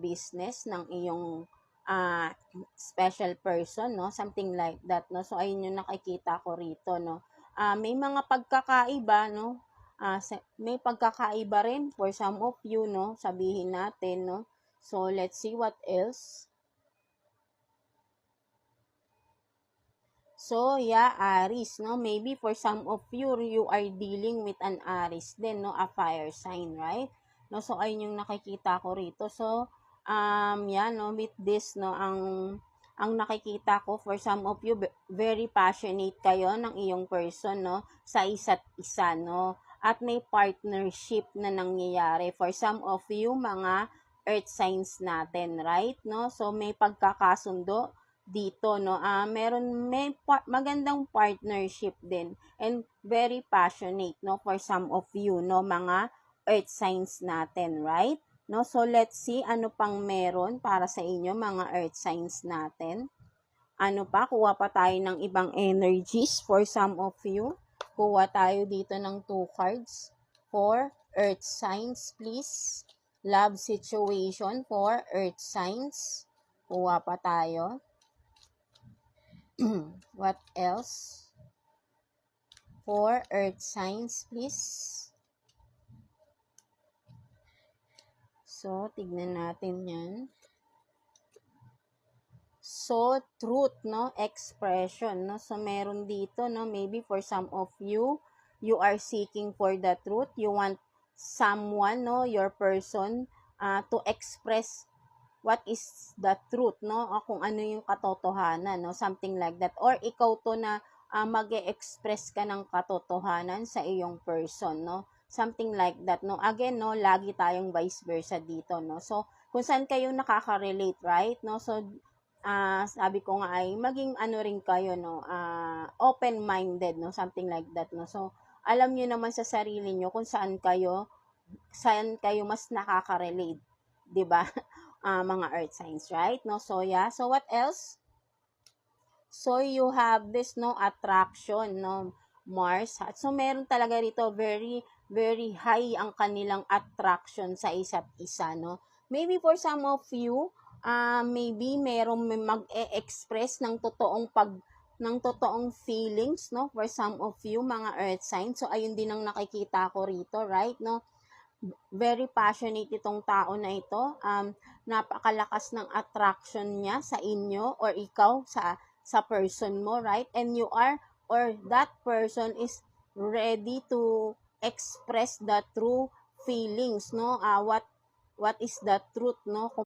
business ng iyong special person, no? Something like that, no? So, ayun yung nakikita ko rito, no? May mga pagkakaiba, no? May pagkakaiba rin for some of you, no? Sabihin natin, no? So, let's see what else. So, yeah, Aries, no? Maybe for some of you, you are dealing with an Aries din, no? A fire sign, right? No? So, ayun yung nakikita ko rito. So, yeah, no? With this, no? Ang nakikita ko, for some of you, very passionate kayo ng iyong person, no? Sa isa't isa, no? At may partnership na nangyayari. For some of you, mga earth signs natin, right? No? So, may pagkakasundo dito, no? May magandang partnership din and very passionate, no, for some of you, no, mga earth signs natin, right? No, so let's see ano pang meron para sa inyo mga earth signs natin. Ano pa, kuha pa tayo ng ibang energies for some of you. Kuha tayo dito ng 2 cards for earth signs, please. Love situation for earth signs. Kuha pa tayo. What else? For earth signs, please. So, tignan natin yan. So, truth, no? Expression, no? So, meron dito, no? Maybe for some of you, you are seeking for the truth. You want someone, no? Your person, to express what is the truth, no? O kung ano yung katotohanan, no? Something like that. Or ikaw to na mag-e-express ka ng katotohanan sa iyong person, no? Something like that, no? Again, no? Lagi tayong vice versa dito, no? So, kung saan kayo nakaka-relate, right? No? So, sabi ko nga ay maging ano rin kayo, no? Open-minded, no? Something like that, no? So, alam niyo naman sa sarili niyo kung saan kayo mas nakaka-relate, 'di ba? Mga earth signs, right? No, so yeah. So what else? So you have this, no, attraction, no, Mars. So meron talaga rito very very high ang kanilang attraction sa isa't isa, no. Maybe for some of you, maybe merong mag-e-express ng totoong feelings, no, for some of you mga earth signs. So ayun din ang nakikita ko rito, right, no. Very passionate itong tao na ito. Napakalakas ng attraction niya sa inyo or ikaw sa person mo, right? And you are or that person is ready to express the true feelings, no? What is the truth, no?